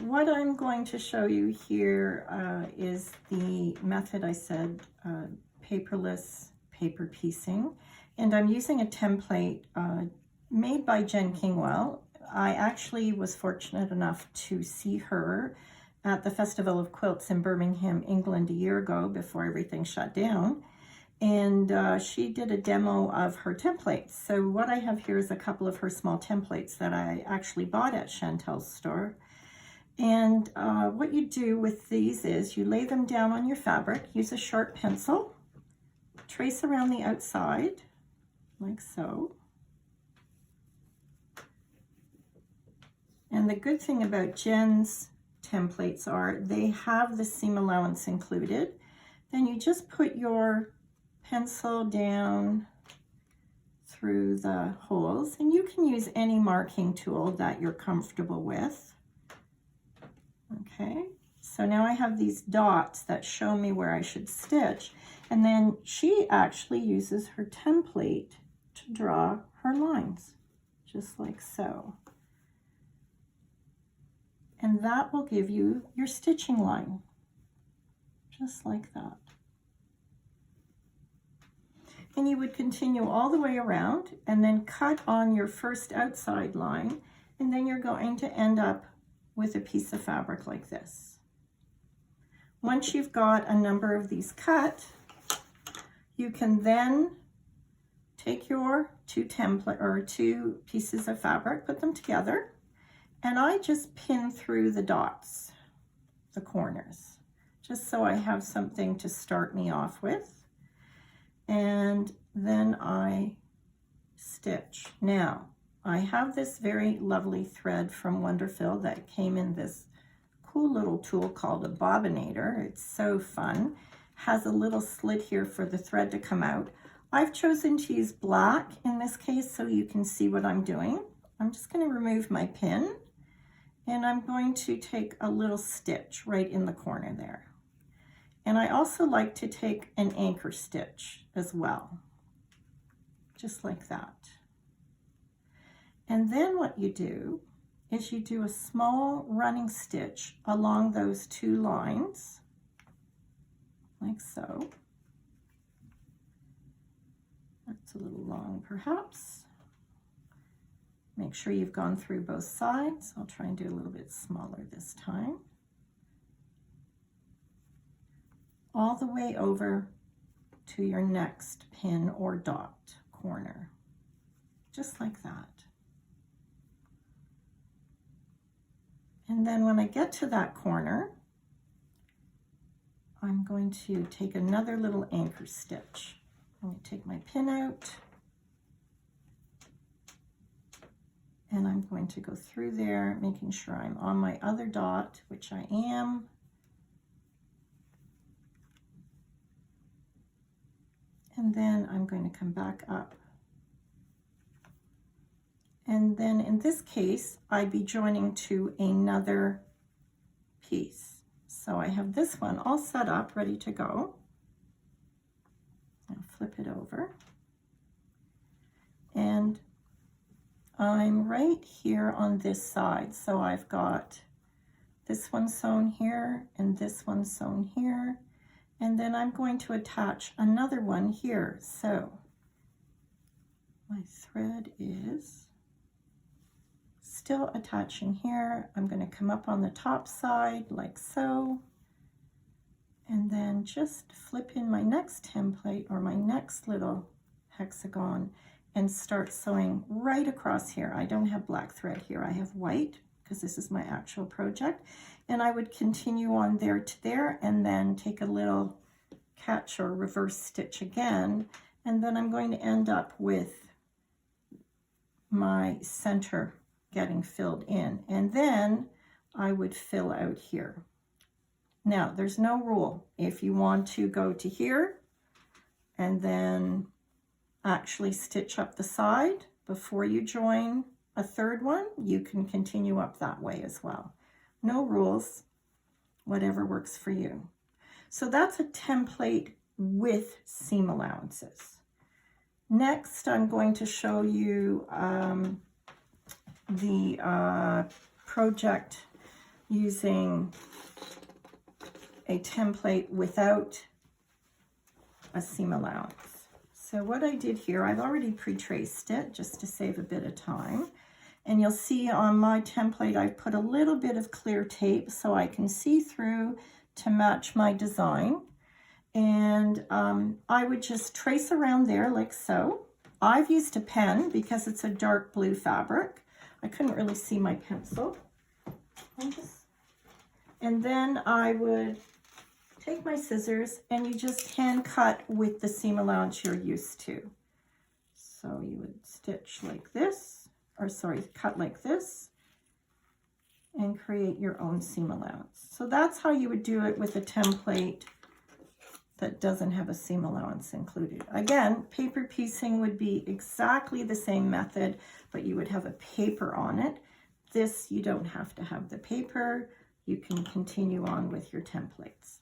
what I'm going to show you here is the method I said, paperless paper piecing. And I'm using a template made by Jen Kingwell. I actually was fortunate enough to see her at the Festival of Quilts in Birmingham, England a year ago before everything shut down. And she did a demo of her templates. So what I have here is a couple of her small templates that I actually bought at Chantel's store. And what you do with these is you lay them down on your fabric, use a sharp pencil, trace around the outside, like so. And the good thing about Jen's templates are they have the seam allowance included. Then you just put your pencil down through the holes, and you can use any marking tool that you're comfortable with. Okay, so now I have these dots that show me where I should stitch, and then she actually uses her template to draw her lines, just like so. And that will give you your stitching line, just like that. And you would continue all the way around and then cut on your first outside line, and then you're going to end up with a piece of fabric like this. Once you've got a number of these cut, you can then take your two pieces of fabric, put them together, and I just pin through the dots, the corners, just so I have something to start me off with. And then I stitch. Now, I have this very lovely thread from Wonderfil that came in this cool little tool called a bobbinator. It's so fun. Has a little slit here for the thread to come out. I've chosen to use black in this case so you can see what I'm doing. I'm just going to remove my pin, and I'm going to take a little stitch right in the corner there. And I also like to take an anchor stitch as well, just like that. And then what you do is you do a small running stitch along those two lines, like so. That's a little long perhaps. Make sure you've gone through both sides. I'll try and do a little bit smaller this time. All the way over to your next pin or dot corner, just like that. And then when I get to that corner, I'm going to take another little anchor stitch. I'm going to take my pin out, and I'm going to go through there, making sure I'm on my other dot, which I am. And then I'm going to come back up. And then in this case, I'd be joining to another piece. So I have this one all set up, ready to go. I'll flip it over. And I'm right here on this side. So I've got this one sewn here and this one sewn here. And then I'm going to attach another one here. So my thread is still attaching here. I'm going to come up on the top side like so, and then just flip in my next template or my next little hexagon and start sewing right across here. I don't have black thread here, I have white because this is my actual project. And I would continue on there to there and then take a little catch or reverse stitch again. And then I'm going to end up with my center getting filled in. And then I would fill out here. Now, there's no rule. If you want to go to here and then actually stitch up the side before you join a third one, you can continue up that way as well. No rules, whatever works for you. So that's a template with seam allowances. Next, I'm going to show you the project using a template without a seam allowance. So what I did here, I've already pre-traced it just to save a bit of time. And you'll see on my template, I've put a little bit of clear tape so I can see through to match my design. And I would just trace around there like so. I've used a pen because it's a dark blue fabric. I couldn't really see my pencil. And then I would take my scissors and you just hand cut with the seam allowance you're used to. So you would stitch like this, or sorry, cut like this and create your own seam allowance. So that's how you would do it with a template that doesn't have a seam allowance included. Again, paper piecing would be exactly the same method, but you would have a paper on it. This, you don't have to have the paper. You can continue on with your templates.